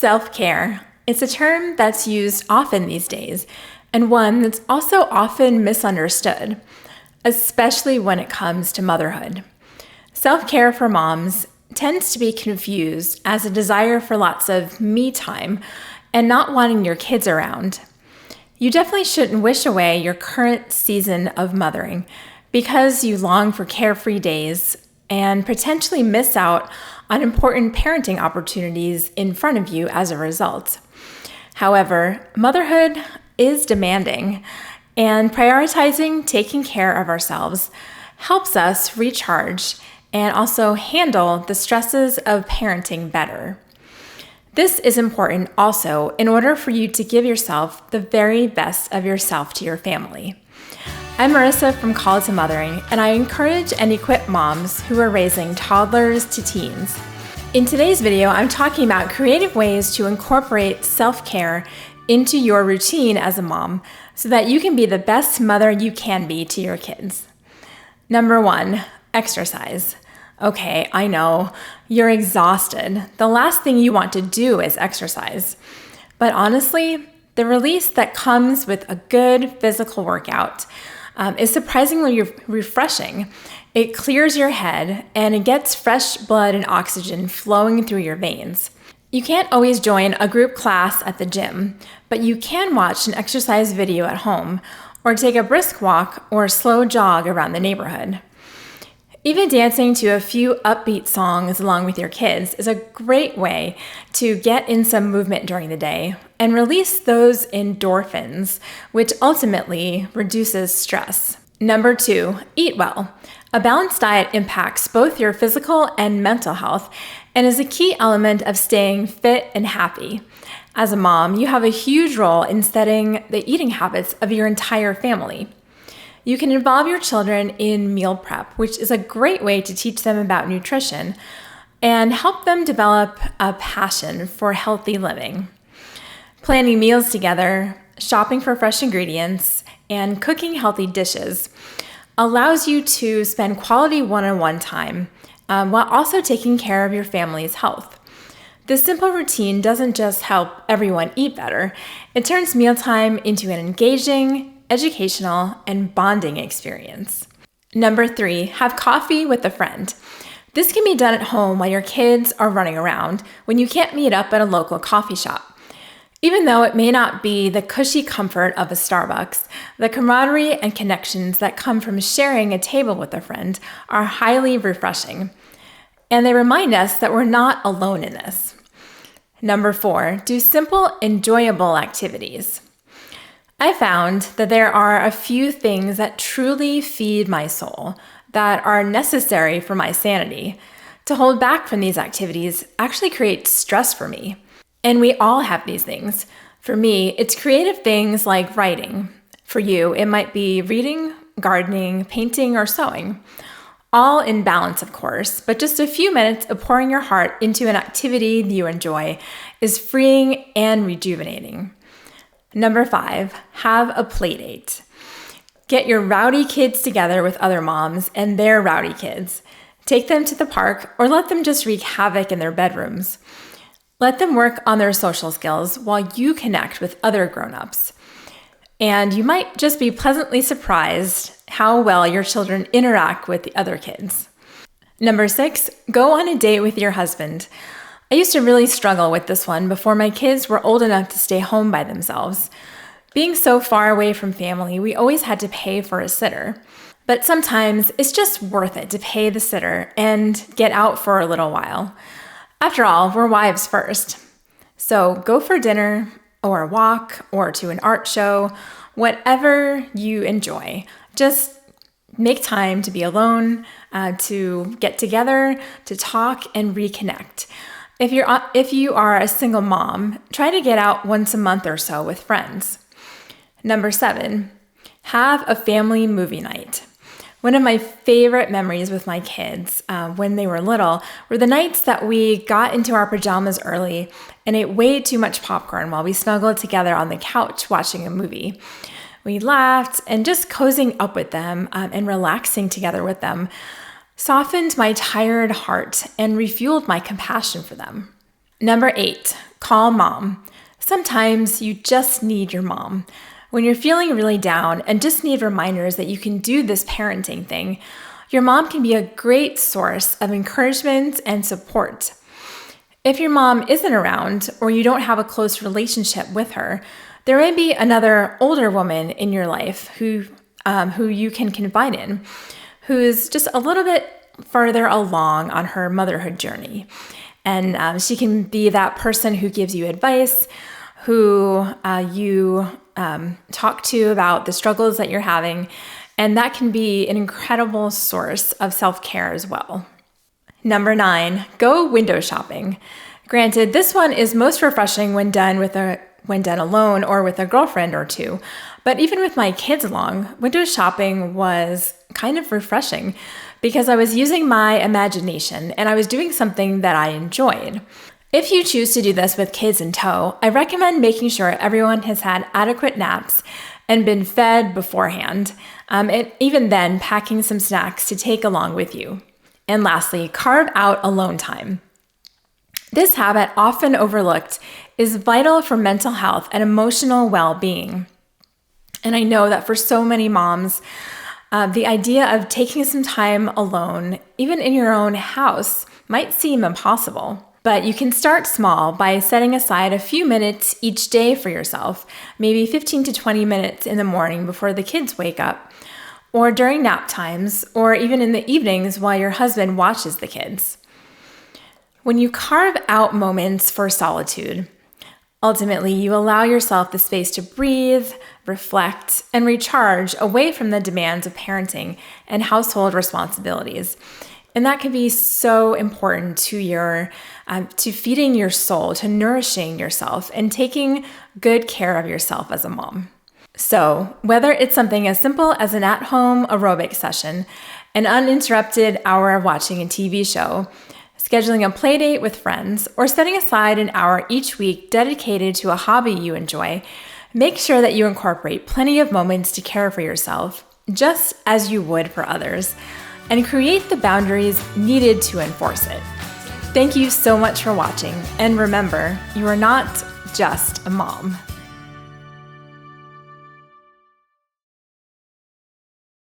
Self-care. It's a term that's used often these days, and one that's also often misunderstood, especially when it comes to motherhood. Self-care for moms tends to be confused as a desire for lots of me time and not wanting your kids around. You definitely shouldn't wish away your current season of mothering because you long for carefree days and potentially miss out on important parenting opportunities in front of you as a result. However, motherhood is demanding, and prioritizing taking care of ourselves helps us recharge and also handle the stresses of parenting better. This is important also in order for you to give yourself the very best of yourself to your family. I'm Marisa from Call to Mothering, and I encourage and equip moms who are raising toddlers to teens. In today's video, I'm talking about creative ways to incorporate self-care into your routine as a mom so that you can be the best mother you can be to your kids. Number 1, exercise. Okay, I know, you're exhausted. The last thing you want to do is exercise. But honestly, the release that comes with a good physical workout is surprisingly refreshing. It clears your head and it gets fresh blood and oxygen flowing through your veins. You can't always join a group class at the gym, but you can watch an exercise video at home or take a brisk walk or slow jog around the neighborhood. Even dancing to a few upbeat songs along with your kids is a great way to get in some movement during the day and release those endorphins, which ultimately reduces stress. Number 2, eat well. A balanced diet impacts both your physical and mental health and is a key element of staying fit and happy. As a mom, you have a huge role in setting the eating habits of your entire family. You can involve your children in meal prep, which is a great way to teach them about nutrition and help them develop a passion for healthy living. Planning meals together, shopping for fresh ingredients, and cooking healthy dishes allows you to spend quality one-on-one time while also taking care of your family's health. This simple routine doesn't just help everyone eat better, it turns mealtime into an engaging, educational, and bonding experience. Number 3, have coffee with a friend. This can be done at home while your kids are running around when you can't meet up at a local coffee shop. Even though it may not be the cushy comfort of a Starbucks, the camaraderie and connections that come from sharing a table with a friend are highly refreshing, and they remind us that we're not alone in this. Number 4, do simple, enjoyable activities. I found that there are a few things that truly feed my soul, that are necessary for my sanity. To hold back from these activities actually creates stress for me. And we all have these things. For me, it's creative things like writing. For you, it might be reading, gardening, painting, or sewing. All in balance, of course, but just a few minutes of pouring your heart into an activity you enjoy is freeing and rejuvenating. Number 5, have a playdate. Get your rowdy kids together with other moms and their rowdy kids. Take them to the park or let them just wreak havoc in their bedrooms. Let them work on their social skills while you connect with other grown-ups. And you might just be pleasantly surprised how well your children interact with the other kids. Number 6, go on a date with your husband. I used to really struggle with this one before my kids were old enough to stay home by themselves. Being so far away from family, we always had to pay for a sitter. But sometimes it's just worth it to pay the sitter and get out for a little while. After all, we're wives first. So go for dinner or a walk or to an art show, whatever you enjoy. Just make time to be alone, to get together, to talk and reconnect. If you are a single mom, try to get out once a month or so with friends. Number 7, have a family movie night. One of my favorite memories with my kids when they were little were the nights that we got into our pajamas early and ate way too much popcorn while we snuggled together on the couch watching a movie. We laughed, and just cozying up with them and relaxing together with them softened my tired heart and refueled my compassion for them. Number 8, call mom. Sometimes you just need your mom. When you're feeling really down and just need reminders that you can do this parenting thing, your mom can be a great source of encouragement and support. If your mom isn't around or you don't have a close relationship with her, there may be another older woman in your life who you can confide in, who's just a little bit further along on her motherhood journey. And she can be that person who gives you advice, who you talk to about the struggles that you're having, and that can be an incredible source of self-care as well. Number 9, go window shopping. Granted, this one is most refreshing when done alone or with a girlfriend or two. But even with my kids along, window shopping was kind of refreshing because I was using my imagination and I was doing something that I enjoyed. If you choose to do this with kids in tow, I recommend making sure everyone has had adequate naps and been fed beforehand, and even then packing some snacks to take along with you. And lastly, carve out alone time. This habit, often overlooked, is vital for mental health and emotional well-being. And I know that for so many moms, the idea of taking some time alone, even in your own house, might seem impossible. But you can start small by setting aside a few minutes each day for yourself, maybe 15 to 20 minutes in the morning before the kids wake up, or during nap times, or even in the evenings while your husband watches the kids. When you carve out moments for solitude, ultimately you allow yourself the space to breathe, reflect, and recharge away from the demands of parenting and household responsibilities. And that can be so important to feeding your soul, to nourishing yourself, and taking good care of yourself as a mom. So whether it's something as simple as an at-home aerobics session, an uninterrupted hour of watching a TV show, scheduling a playdate with friends, or setting aside an hour each week dedicated to a hobby you enjoy, make sure that you incorporate plenty of moments to care for yourself, just as you would for others, and create the boundaries needed to enforce it. Thank you so much for watching, and remember, you are not just a mom.